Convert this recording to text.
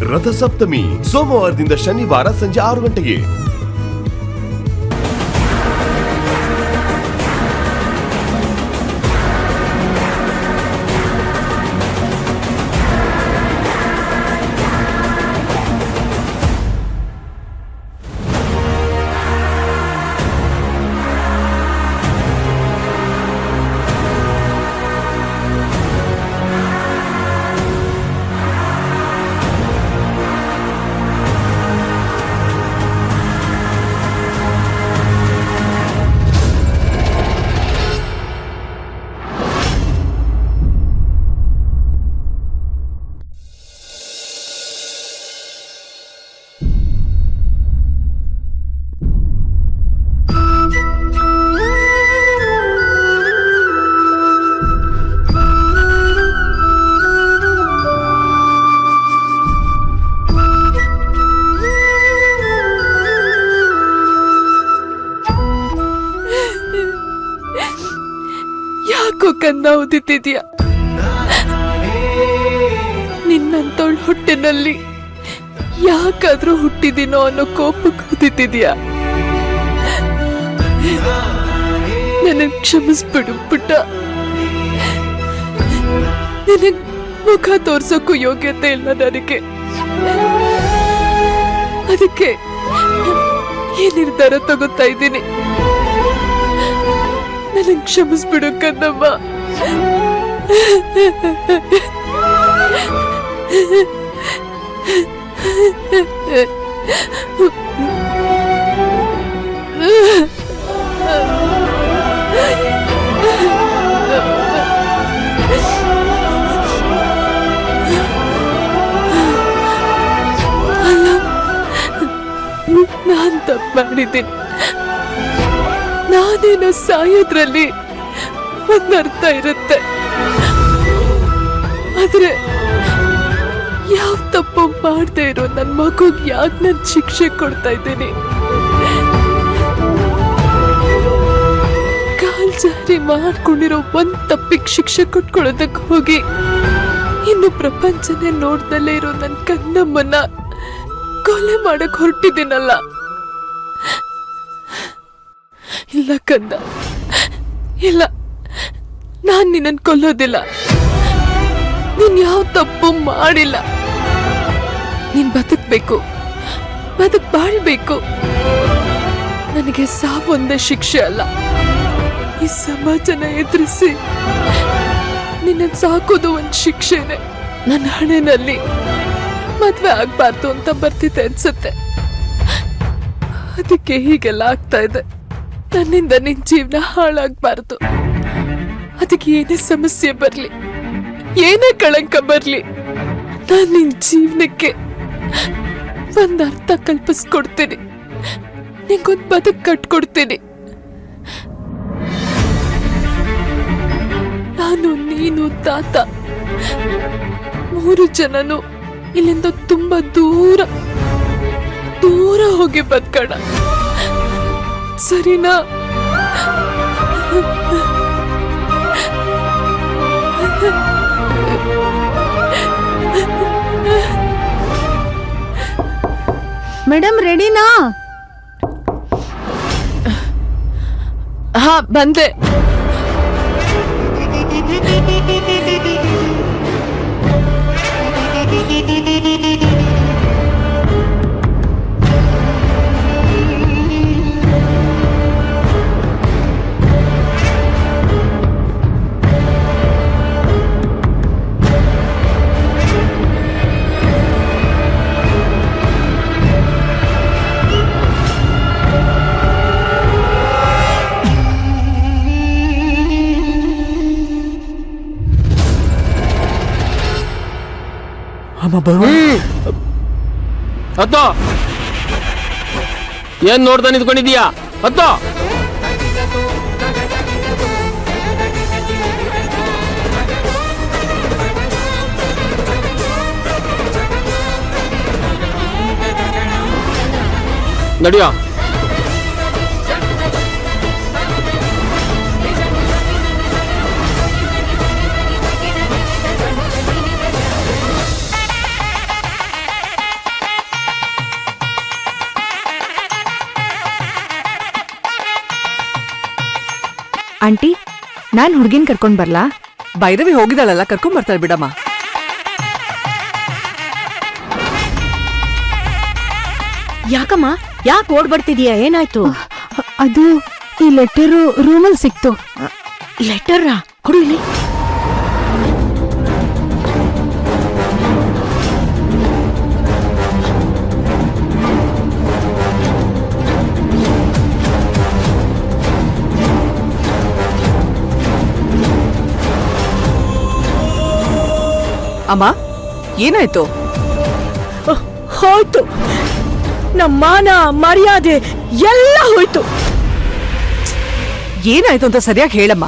ರಥಸಪ್ತಮಿ ಸೋಮವಾರದಿಂದ ಶನಿವಾರ ಸಂಜೆ 6 ಗಂಟೆಗೆ. ಕನ್ನ ಉದಿತಿದ್ಯ ನಿನ್ನಂತೋಳ್ ಹೊಟ್ಟೆನಲ್ಲಿ ಯಾಕಾದ್ರೂ ಹುಟ್ಟಿದಿನೋ ಅನ್ನೋ ಕೋಪಕ್ಕೆ ಉದಿತಿದ್ಯಾ? ನನಗ್ ಕ್ಷಮಿಸ್ಬಿಡು ಪುಟ್ಟ. ನಿನಗ್ ಮುಖ ತೋರ್ಸೋಕ್ಕೂ ಯೋಗ್ಯತೆ ಇಲ್ಲ ನನಗೆ. ಅದಕ್ಕೆ ಈ ನಿರ್ಧಾರ ತಗೋತಾ ಇದ್ದೀನಿ. ನನಗ್ ಕ್ಷಮಿಸ್ಬಿಡು ಕನ್ನಮ್ಮ. ನಾನ್ ತಪ್ಪು ಮಾಡಿದ್ದೀನಿ. ನಾನೇನೋ ಸಾಯೋದ್ರಲ್ಲಿ ಒಂದರ್ಥ ಇರುತ್ತೆ, ಆದ್ರೆ ಯಾವ ತಪ್ಪು ಮಾಡದೆ ಇರೋ ನನ್ ಮಗುಗ್ ಯಾಕೆ ನನ್ ಶಿಕ್ಷೆ ಕೊಡ್ತಾ ಇದ್ದೀನಿ? ಕಾಲ್ ಜಾರಿ ಮಾಡ್ಕೊಂಡಿರೋ ಒಂದ್ ತಪ್ಪಿಗೆ ಶಿಕ್ಷೆ ಕೊಟ್ಕೊಳ್ಳೋದಕ್ಕೆ ಹೋಗಿ ಇನ್ನು ಪ್ರಪಂಚನೇ ನೋಡ್ದಲ್ಲೇ ಇರೋ ನನ್ ಕನ್ನಮ್ಮನ್ನ ಕೊಲೆ ಮಾಡಕ್ ಹೊರಟಿದ್ದೀನಲ್ಲ. ಇಲ್ಲ ಕಂದ, ಇಲ್ಲ, ನಾನ್ ನಿನ್ನನ್ ಕೊಲ್ಲೋದಿಲ್ಲ. ನೀನ್ ಯಾವ ತಪ್ಪು ಮಾಡಿಲ್ಲ. ನೀನ್ ಬದುಕ್ಬೇಕು, ಬಾಳ್ಬೇಕು. ನನಗೆ ಸಾವೊಂದೇ ಶಿಕ್ಷೆ ಅಲ್ಲ. ಈ ಸಮಾಜನ ಎದುರಿಸಿ ನಿನ್ನ ಸಾಕೋದು ಒಂದ್ ಶಿಕ್ಷೆನೆ. ನನ್ನ ಹಣೆನಲ್ಲಿ ಮದ್ವೆ ಆಗ್ಬಾರ್ದು ಅಂತ ಬರ್ತಿದೆ ಅನ್ಸುತ್ತೆ. ಅದಕ್ಕೆ ಹೀಗೆಲ್ಲ ಆಗ್ತಾ ಇದೆ. ನನ್ನಿಂದ ನಿನ್ ಜೀವನ ಹಾಳಾಗ್ಬಾರ್ದು. ಅದಕ್ಕೆ ಏನೇ ಸಮಸ್ಯೆ ಬರ್ಲಿ, ಏನೇ ಕಳಂಕ ಬರ್ಲಿ, ನಾನು ನಿನ್ ಜೀವನಕ್ಕೆ ಒಂದ್ ಅರ್ಥ ಕಲ್ಪಿಸ್ಕೊಡ್ತೀನಿ. ನಿಂಗೊಂದ್ ಬದುಕು ಕಟ್ಕೊಡ್ತೀನಿ. ನಾನು, ನೀನು, ತಾತ 3 ಜನನು ಇಲ್ಲಿಂದ ತುಂಬಾ ದೂರ ದೂರ ಹೋಗಿ ಬದುಕೋಣ, ಸರಿನಾ? ಮೇಡಮ್ ರೆಡಿನಾ? ಹಾ, ಬಂದೆ. ಹತ್ತೋ, ಏನ್ ನೋಡ್ತಾ ನಿಂತ್ಕೊಂಡಿದೀಯಾ? ಹತ್ತೋ. ನಡಿಯೋ. ಆಂಟಿ ನಾನ್ ಹುಡ್ಗಿನ್ ಕರ್ಕೊಂಡ್ ಬರ್ಲಾ? ಭೈರವಿ ಹೋಗಿದಾಳಲ್ಲ, ಕರ್ಕೊಂಡ್ ಬರ್ತಾಳೆ ಬಿಡಮ್ಮ. ಯಾಕಮ್ಮ ಯಾಕೆ ಓಡ್ಬರ್ತಿದೀಯ? ಏನಾಯ್ತು? ಅದು ಈ ಲೆಟರು ರೂಮಲ್ಲಿ ಸಿಕ್ತು. ಲೆಟರ್ರಾ? ಕೊಡು ಇಲ್ಲಿ. ಅಮ್ಮ, ಏನಾಯ್ತು? ಹೋಯ್ತು, ನಮ್ಮ ಮಾನ ಮರ್ಯಾದೆ ಎಲ್ಲ ಹೋಯ್ತು. ಏನಾಯ್ತು ಅಂತ ಸರಿಯಾಗಿ ಹೇಳಮ್ಮ.